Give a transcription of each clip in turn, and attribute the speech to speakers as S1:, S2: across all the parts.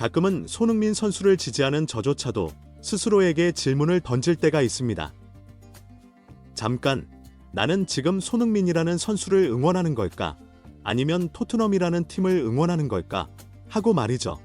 S1: 가끔은 손흥민 선수를 지지하는 저조차도 스스로에게 질문을 던질 때가 있습니다. 잠깐, 나는 지금 손흥민이라는 선수를 응원하는 걸까? 아니면 토트넘이라는 팀을 응원하는 걸까? 하고 말이죠.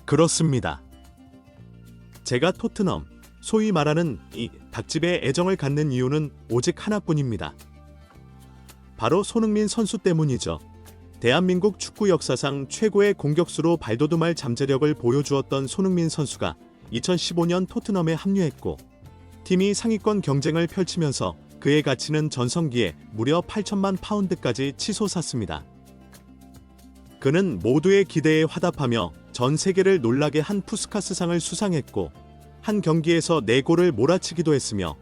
S1: 그렇습니다. 제가 토트넘, 소위 말하는 이 닭집에 애정을 갖는 이유는 오직 하나뿐입니다. 바로 손흥민 선수 때문이죠. 대한민국 축구 역사상 최고의 공격수로 발돋움할 잠재력을 보여주었던 손흥민 선수가 2015년 토트넘에 합류했고, 팀이 상위권 경쟁을 펼치면서 그의 가치는 전성기에 무려 8천만 파운드까지 치솟았습니다. 그는 모두의 기대에 화답하며 전 세계를 놀라게 한 푸스카스상을 수상했고, 한 경기에서 4골을 몰아치기도 했으며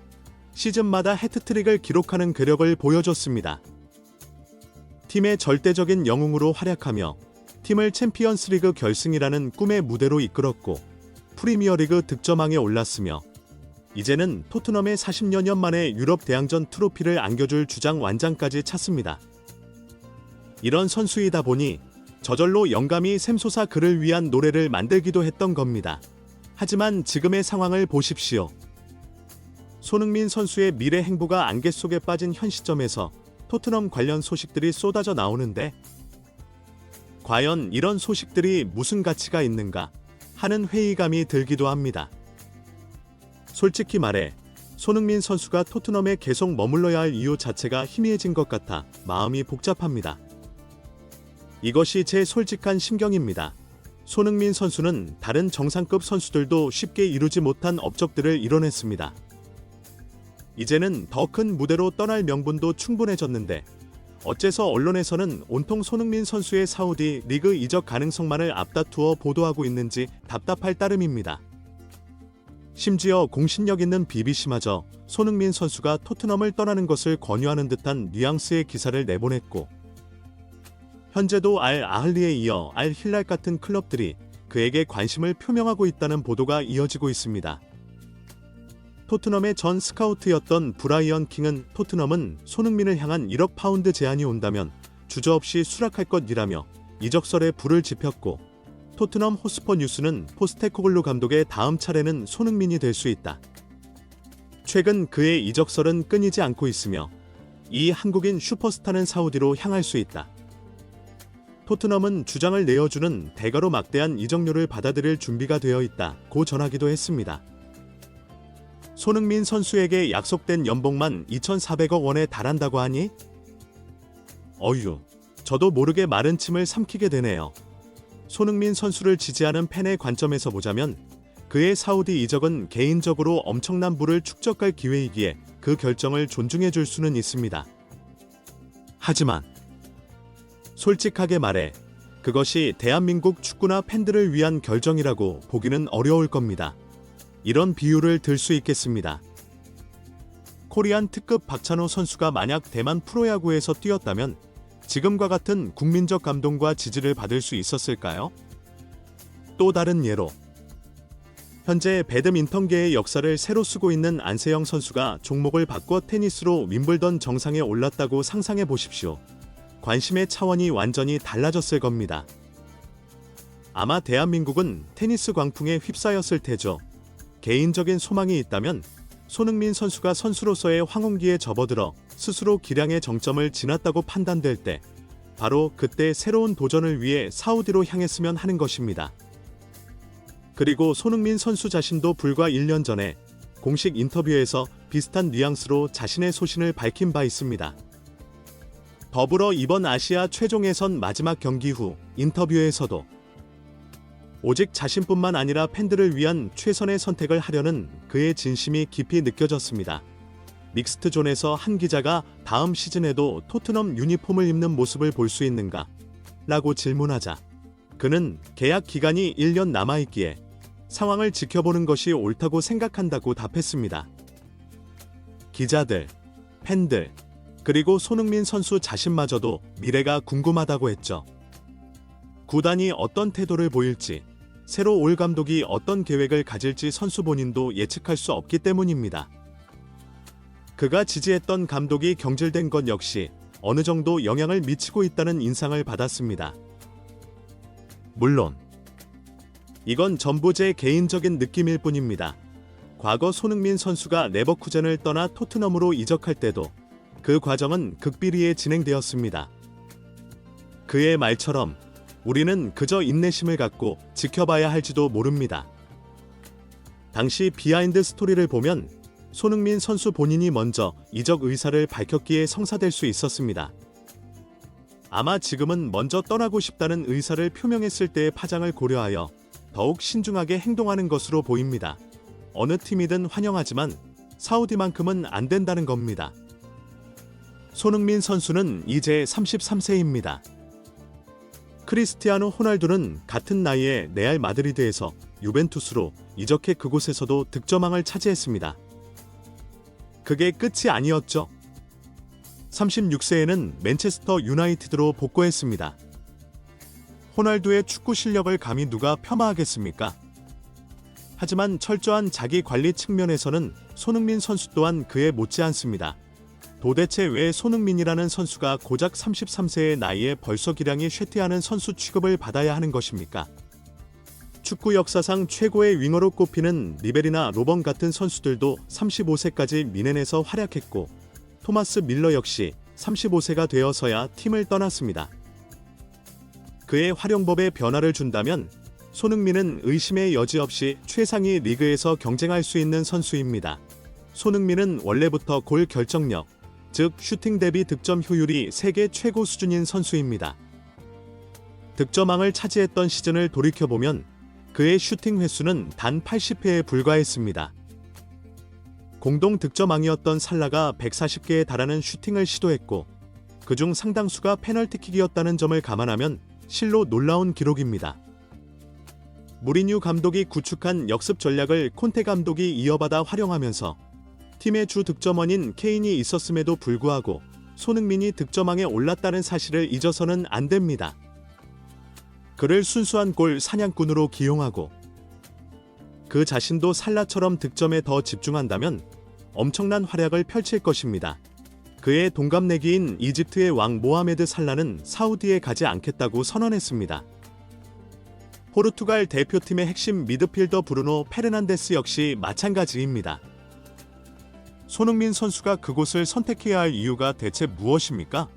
S1: 시즌마다 해트트릭을 기록하는 괴력을 보여줬습니다. 팀의 절대적인 영웅으로 활약하며 팀을 챔피언스리그 결승이라는 꿈의 무대로 이끌었고, 프리미어리그 득점왕에 올랐으며 이제는 토트넘의 40여 년 만에 유럽 대항전 트로피를 안겨줄 주장 완장까지 찼습니다. 이런 선수이다 보니 저절로 영감이 샘솟아 그를 위한 노래를 만들기도 했던 겁니다. 하지만 지금의 상황을 보십시오. 손흥민 선수의 미래 행보가 안개 속에 빠진 현 시점에서 토트넘 관련 소식들이 쏟아져 나오는데, 과연 이런 소식들이 무슨 가치가 있는가 하는 회의감이 들기도 합니다. 솔직히 말해 손흥민 선수가 토트넘에 계속 머물러야 할 이유 자체가 희미해진 것 같아 마음이 복잡합니다. 이것이 제 솔직한 심경입니다. 손흥민 선수는 다른 정상급 선수들도 쉽게 이루지 못한 업적들을 이뤄냈습니다. 이제는 더 큰 무대로 떠날 명분도 충분해졌는데, 어째서 언론에서는 온통 손흥민 선수의 사우디 리그 이적 가능성만을 앞다투어 보도하고 있는지 답답할 따름입니다. 심지어 공신력 있는 BBC마저 손흥민 선수가 토트넘을 떠나는 것을 권유하는 듯한 뉘앙스의 기사를 내보냈고, 현재도 알 아흘리에 이어 알 힐랄 같은 클럽들이 그에게 관심을 표명하고 있다는 보도가 이어지고 있습니다. 토트넘의 전 스카우트였던 브라이언 킹은 토트넘은 손흥민을 향한 1억 파운드 제안이 온다면 주저없이 수락할 것이라며 이적설에 불을 지폈고, 토트넘 호스퍼 뉴스는 포스테코글루 감독의 다음 차례는 손흥민이 될 수 있다. 최근 그의 이적설은 끊이지 않고 있으며 이 한국인 슈퍼스타는 사우디로 향할 수 있다. 토트넘은 주장을 내어주는 대가로 막대한 이적료를 받아들일 준비가 되어 있다고 전하기도 했습니다. 손흥민 선수에게 약속된 연봉만 2,400억 원에 달한다고 하니? 어휴, 저도 모르게 마른 침을 삼키게 되네요. 손흥민 선수를 지지하는 팬의 관점에서 보자면 그의 사우디 이적은 개인적으로 엄청난 부를 축적할 기회이기에 그 결정을 존중해 줄 수는 있습니다. 하지만 솔직하게 말해 그것이 대한민국 축구나 팬들을 위한 결정이라고 보기는 어려울 겁니다. 이런 비유를 들 수 있겠습니다. 코리안 특급 박찬호 선수가 만약 대만 프로야구에서 뛰었다면 지금과 같은 국민적 감동과 지지를 받을 수 있었을까요? 또 다른 예로, 현재 배드민턴계의 역사를 새로 쓰고 있는 안세영 선수가 종목을 바꿔 테니스로 윈블던 정상에 올랐다고 상상해 보십시오. 관심의 차원이 완전히 달라졌을 겁니다. 아마 대한민국은 테니스 광풍에 휩싸였을 테죠. 개인적인 소망이 있다면 손흥민 선수가 선수로서의 황혼기에 접어들어 스스로 기량의 정점을 지났다고 판단될 때, 바로 그때 새로운 도전을 위해 사우디로 향했으면 하는 것입니다. 그리고 손흥민 선수 자신도 불과 1년 전에 공식 인터뷰에서 비슷한 뉘앙스로 자신의 소신을 밝힌 바 있습니다. 더불어 이번 아시아 최종 예선 마지막 경기 후 인터뷰에서도 오직 자신뿐만 아니라 팬들을 위한 최선의 선택을 하려는 그의 진심이 깊이 느껴졌습니다. 믹스트존에서 한 기자가 다음 시즌에도 토트넘 유니폼을 입는 모습을 볼 수 있는가? 라고 질문하자 그는 계약 기간이 1년 남아있기에 상황을 지켜보는 것이 옳다고 생각한다고 답했습니다. 기자들, 팬들, 그리고 손흥민 선수 자신마저도 미래가 궁금하다고 했죠. 구단이 어떤 태도를 보일지, 새로 올 감독이 어떤 계획을 가질지 선수 본인도 예측할 수 없기 때문입니다. 그가 지지했던 감독이 경질된 것 역시 어느 정도 영향을 미치고 있다는 인상을 받았습니다. 물론 이건 전부 제 개인적인 느낌일 뿐입니다. 과거 손흥민 선수가 레버쿠젠을 떠나 토트넘으로 이적할 때도 그 과정은 극비리에 진행되었습니다. 그의 말처럼 우리는 그저 인내심을 갖고 지켜봐야 할지도 모릅니다. 당시 비하인드 스토리를 보면 손흥민 선수 본인이 먼저 이적 의사를 밝혔기에 성사될 수 있었습니다. 아마 지금은 먼저 떠나고 싶다는 의사를 표명했을 때의 파장을 고려하여 더욱 신중하게 행동하는 것으로 보입니다. 어느 팀이든 환영하지만 사우디만큼은 안 된다는 겁니다. 손흥민 선수는 이제 33세입니다. 크리스티아노 호날두는 같은 나이에 레알 마드리드에서 유벤투스로 이적해 그곳에서도 득점왕을 차지했습니다. 그게 끝이 아니었죠. 36세에는 맨체스터 유나이티드로 복귀했습니다. 호날두의 축구 실력을 감히 누가 폄하하겠습니까? 하지만 철저한 자기 관리 측면에서는 손흥민 선수 또한 그에 못지않습니다. 도대체 왜 손흥민이라는 선수가 고작 33세의 나이에 벌써 기량이 쇠퇴하는 선수 취급을 받아야 하는 것입니까? 축구 역사상 최고의 윙어로 꼽히는 리베리나 로번 같은 선수들도 35세까지 미넨에서 활약했고 토마스 밀러 역시 35세가 되어서야 팀을 떠났습니다. 그의 활용법에 변화를 준다면 손흥민은 의심의 여지 없이 최상위 리그에서 경쟁할 수 있는 선수입니다. 손흥민은 원래부터 골 결정력, 즉 슈팅 대비 득점 효율이 세계 최고 수준인 선수입니다. 득점왕을 차지했던 시즌을 돌이켜보면 그의 슈팅 횟수는 단 80회에 불과했습니다. 공동 득점왕이었던 살라가 140개에 달하는 슈팅을 시도했고 그중 상당수가 페널티킥이었다는 점을 감안하면 실로 놀라운 기록입니다. 무리뉴 감독이 구축한 역습 전략을 콘테 감독이 이어받아 활용하면서 팀의 주 득점원인 케인이 있었음에도 불구하고 손흥민이 득점왕에 올랐다는 사실을 잊어서는 안 됩니다. 그를 순수한 골 사냥꾼으로 기용하고 그 자신도 살라처럼 득점에 더 집중한다면 엄청난 활약을 펼칠 것입니다. 그의 동갑내기인 이집트의 왕 모하메드 살라는 사우디에 가지 않겠다고 선언했습니다. 포르투갈 대표팀의 핵심 미드필더 브루노 페르난데스 역시 마찬가지입니다. 손흥민 선수가 그곳을 선택해야 할 이유가 대체 무엇입니까?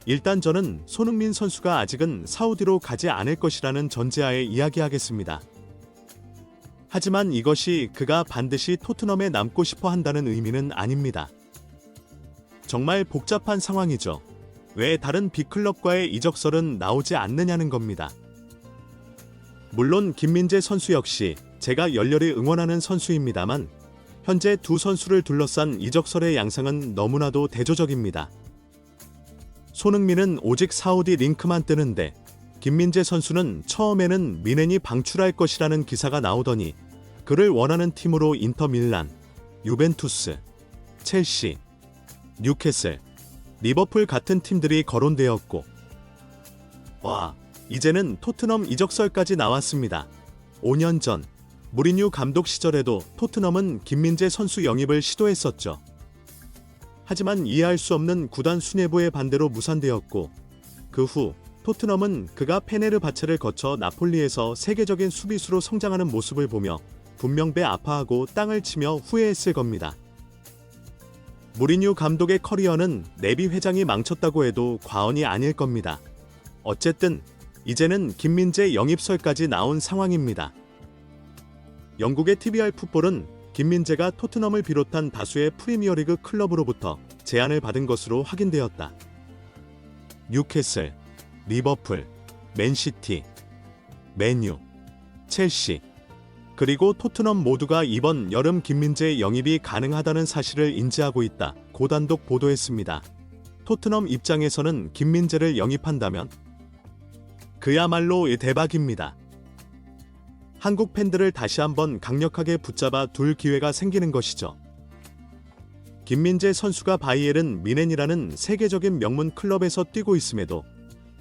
S1: 일단 저는 손흥민 선수가 아직은 사우디로 가지 않을 것이라는 전제하에 이야기하겠습니다. 하지만 이것이 그가 반드시 토트넘에 남고 싶어 한다는 의미는 아닙니다. 정말 복잡한 상황이죠. 왜 다른 빅클럽과의 이적설은 나오지 않느냐는 겁니다. 물론 김민재 선수 역시 제가 열렬히 응원하는 선수입니다만 현재 두 선수를 둘러싼 이적설의 양상은 너무나도 대조적입니다. 손흥민은 오직 사우디 링크만 뜨는데 김민재 선수는 처음에는 미넨이 방출할 것이라는 기사가 나오더니 그를 원하는 팀으로 인터밀란, 유벤투스, 첼시, 뉴캐슬, 리버풀 같은 팀들이 거론되었고 와, 이제는 토트넘 이적설까지 나왔습니다. 5년 전 무리뉴 감독 시절에도 토트넘은 김민재 선수 영입을 시도했었죠. 하지만 이해할 수 없는 구단 수뇌부의 반대로 무산되었고 그 후 토트넘은 그가 페네르바체를 거쳐 나폴리에서 세계적인 수비수로 성장하는 모습을 보며 분명 배 아파하고 땅을 치며 후회했을 겁니다. 무리뉴 감독의 커리어는 내비 회장이 망쳤다고 해도 과언이 아닐 겁니다. 어쨌든 이제는 김민재 영입설까지 나온 상황입니다. 영국의 TVR 풋볼은 김민재가 토트넘을 비롯한 다수의 프리미어리그 클럽으로부터 제안을 받은 것으로 확인되었다. 뉴캐슬, 리버풀, 맨시티, 맨유, 첼시, 그리고 토트넘 모두가 이번 여름 김민재 영입이 가능하다는 사실을 인지하고 있다. 고단독 보도했습니다. 토트넘 입장에서는 김민재를 영입한다면 그야말로 대박입니다. 한국 팬들을 다시 한번 강력하게 붙잡아 둘 기회가 생기는 것이죠. 김민재 선수가 바이에른 미넨이라는 세계적인 명문 클럽에서 뛰고 있음에도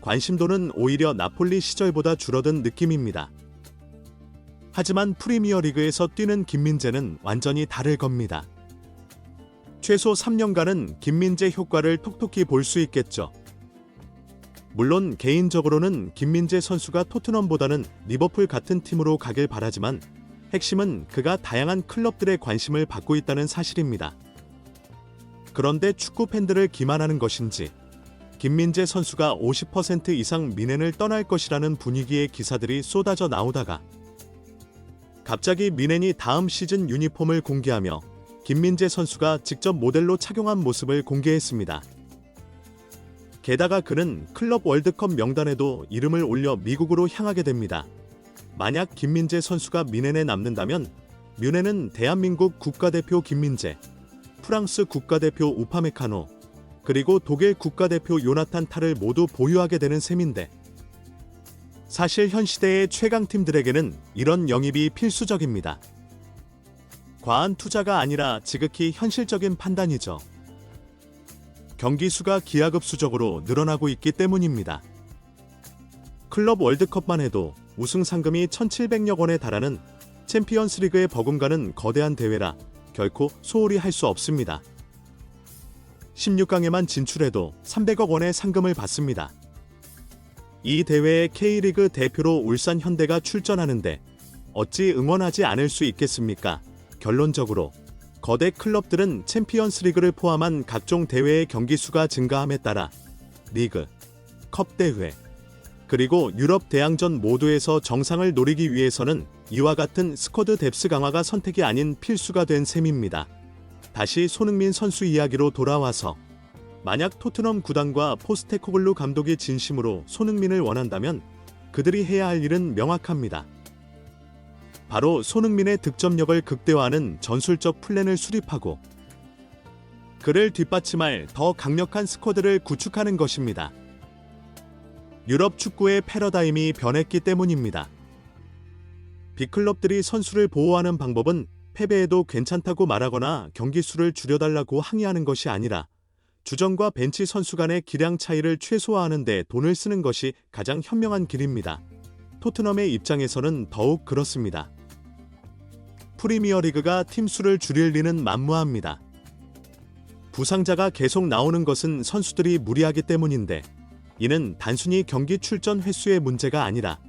S1: 관심도는 오히려 나폴리 시절보다 줄어든 느낌입니다. 하지만 프리미어리그에서 뛰는 김민재는 완전히 다를 겁니다. 최소 3년간은 김민재 효과를 톡톡히 볼 수 있겠죠. 물론 개인적으로는 김민재 선수가 토트넘보다는 리버풀 같은 팀으로 가길 바라지만 핵심은 그가 다양한 클럽들의 관심을 받고 있다는 사실입니다. 그런데 축구 팬들을 기만하는 것인지 김민재 선수가 50% 이상 미넨을 떠날 것이라는 분위기의 기사들이 쏟아져 나오다가 갑자기 미넨이 다음 시즌 유니폼을 공개하며 김민재 선수가 직접 모델로 착용한 모습을 공개했습니다. 게다가 그는 클럽 월드컵 명단에도 이름을 올려 미국으로 향하게 됩니다. 만약 김민재 선수가 미넨에 남는다면 뮌헨은 대한민국 국가대표 김민재, 프랑스 국가대표 우파메카노, 그리고 독일 국가대표 요나탄 타를 모두 보유하게 되는 셈인데 사실 현 시대의 최강팀들에게는 이런 영입이 필수적입니다. 과한 투자가 아니라 지극히 현실적인 판단이죠. 경기 수가 기하급수적으로 늘어나고 있기 때문입니다. 클럽 월드컵만 해도 우승 상금이 1,700억 원에 달하는 챔피언스리그에 버금가는 거대한 대회라 결코 소홀히 할 수 없습니다. 16강에만 진출해도 300억 원의 상금을 받습니다. 이 대회에 K리그 대표로 울산 현대가 출전하는데 어찌 응원하지 않을 수 있겠습니까? 결론적으로 거대 클럽들은 챔피언스리그를 포함한 각종 대회의 경기 수가 증가함에 따라 리그, 컵 대회, 그리고 유럽 대항전 모두에서 정상을 노리기 위해서는 이와 같은 스쿼드 뎁스 강화가 선택이 아닌 필수가 된 셈입니다. 다시 손흥민 선수 이야기로 돌아와서 만약 토트넘 구단과 포스테코글루 감독이 진심으로 손흥민을 원한다면 그들이 해야 할 일은 명확합니다. 바로 손흥민의 득점력을 극대화하는 전술적 플랜을 수립하고 그를 뒷받침할 더 강력한 스쿼드를 구축하는 것입니다. 유럽 축구의 패러다임이 변했기 때문입니다. 빅클럽들이 선수를 보호하는 방법은 패배해도 괜찮다고 말하거나 경기 수를 줄여달라고 항의하는 것이 아니라 주전과 벤치 선수 간의 기량 차이를 최소화하는 데 돈을 쓰는 것이 가장 현명한 길입니다. 토트넘의 입장에서는 더욱 그렇습니다. 프리미어리그가 팀 수를 줄일 리는 만무합니다. 부상자가 계속 나오는 것은 선수들이 무리하기 때문인데 이는 단순히 경기 출전 횟수의 문제가 아니라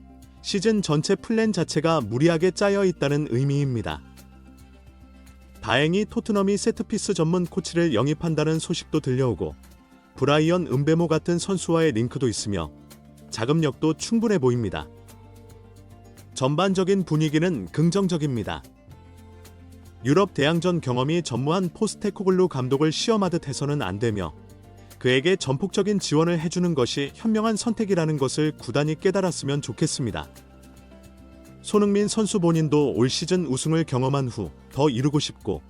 S1: 시즌 전체 플랜 자체가 무리하게 짜여 있다는 의미입니다. 다행히 토트넘이 세트피스 전문 코치를 영입한다는 소식도 들려오고 브라이언 음베모 같은 선수와의 링크도 있으며 자금력도 충분해 보입니다. 전반적인 분위기는 긍정적입니다. 유럽 대항전 경험이 전무한 포스테코글루 감독을 시험하듯 해서는 안 되며 그에게 전폭적인 지원을 해주는 것이 현명한 선택이라는 것을 구단이 깨달았으면 좋겠습니다. 손흥민 선수 본인도 올 시즌 우승을 경험한 후 더 이루고 싶고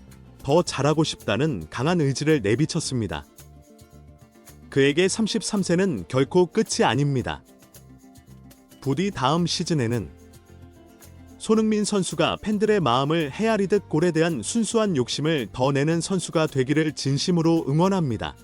S1: 더 잘하고 싶다는 강한 의지를 내비쳤습니다. 그에게 33세는 결코 끝이 아닙니다. 부디 다음 시즌에는 손흥민 선수가 팬들의 마음을 헤아리듯 골에 대한 순수한 욕심을 더 내는 선수가 되기를 진심으로 응원합니다.